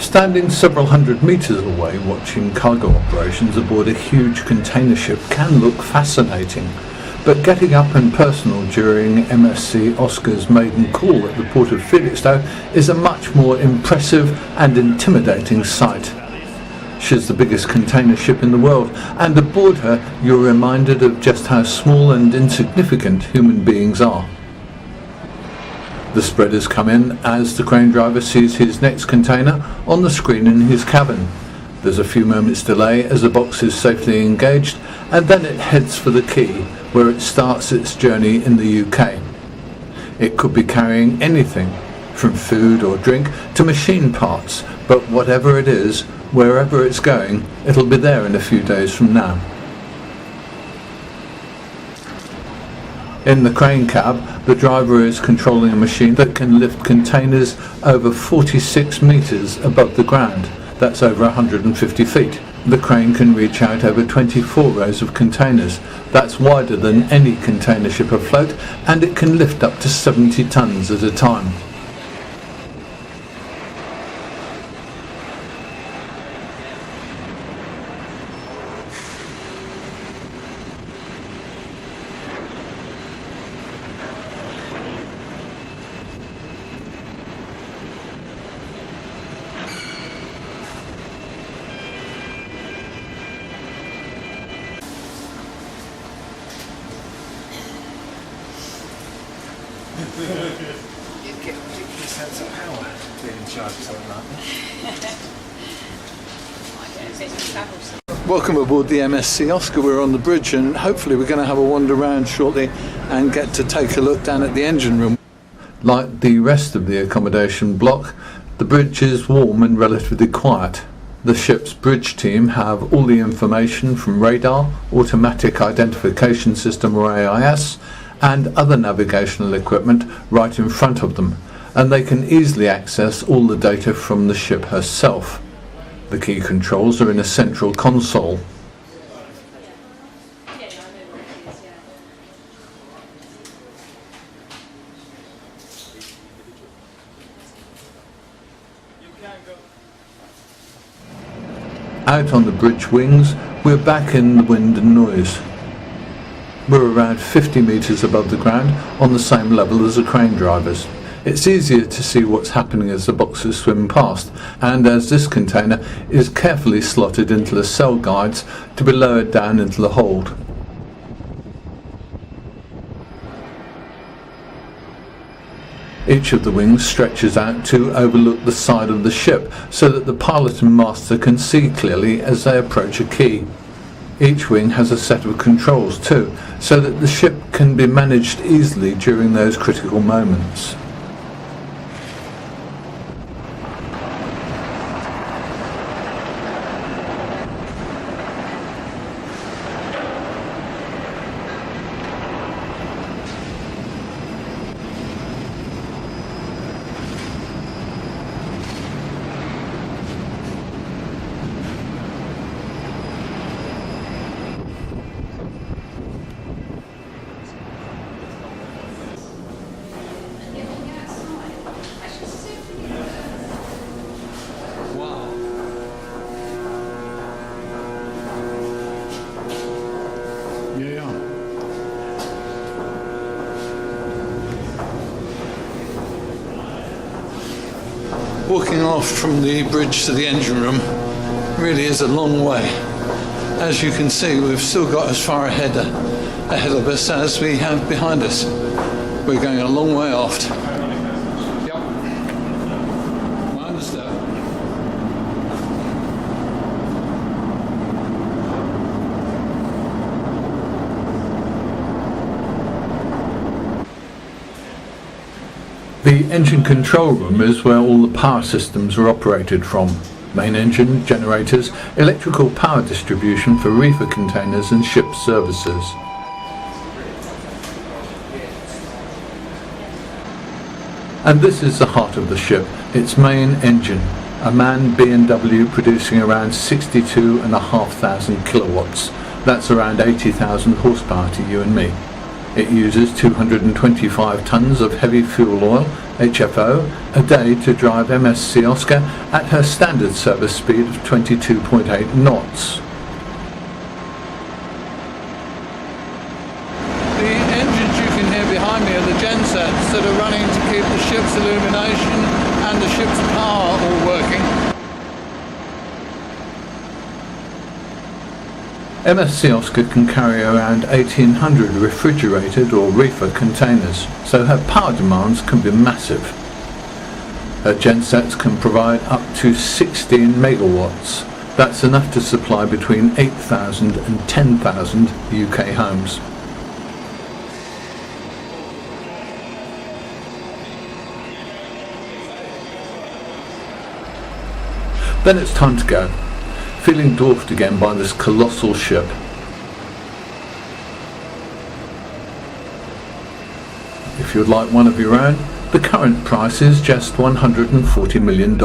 Standing several hundred metres away watching cargo operations aboard a huge container ship can look fascinating, but getting up and personal during MSC Oscar's maiden call at the port of Felixstowe is a much more impressive and intimidating sight. She's the biggest container ship in the world, and aboard her you're reminded of just how small and insignificant human beings are. The spreaders come in as the crane driver sees his next container on the screen in his cabin. There's a few moments delay as the box is safely engaged, and then it heads for the quay, where it starts its journey in the UK. It could be carrying anything, from food or drink to machine parts, but whatever it is, wherever it's going, it'll be there in a few days from now. In the crane cab, the driver is controlling a machine that can lift containers over 46 metres above the ground. That's over 150 feet. The crane can reach out over 24 rows of containers. That's wider than any container ship afloat, and it can lift up to 70 tonnes at a time. You'd get a ridiculous sense of power being in charge of something like that. Welcome aboard the MSC Oscar. We're on the bridge and hopefully we're going to have a wander around shortly and get to take a look down at the engine room. Like the rest of the accommodation block, the bridge is warm and relatively quiet. The ship's bridge team have all the information from radar, automatic identification system or AIS, and other navigational equipment right in front of them, and they can easily access all the data from the ship herself. The key controls are in a central console. Out on the bridge wings, we're back in the wind and noise. We're around 50 metres above the ground, on the same level as the crane drivers. It's easier to see what's happening as the boxes swim past, and as this container is carefully slotted into the cell guides to be lowered down into the hold. Each of the wings stretches out to overlook the side of the ship so that the pilot and master can see clearly as they approach a quay. Each wing has a set of controls too, so that the ship can be managed easily during those critical moments. Walking off from the bridge to the engine room really is a long way. As you can see, we've still got as far ahead of us as we have behind us. We're going a long way aft. Yep. I understand. The engine control room is where all the power systems are operated from. Main engine, generators, electrical power distribution for reefer containers and ship services. And this is the heart of the ship, its main engine, a MAN B&W producing around 62,500 kilowatts. That's around 80,000 horsepower to you and me. It uses 225 tonnes of heavy fuel oil, HFO, a day to drive MSC Oscar at her standard service speed of 22.8 knots. The engines you can hear behind me are the gensets that are running to keep the ship's illumination and the ship's power all working. MSC Oscar can carry around 1800 refrigerated or reefer containers, so her power demands can be massive. Her gensets can provide up to 16 megawatts. That's enough to supply between 8,000 and 10,000 UK homes. Then it's time to go, feeling dwarfed again by this colossal ship. If you'd like one of your own, the current price is just $140 million.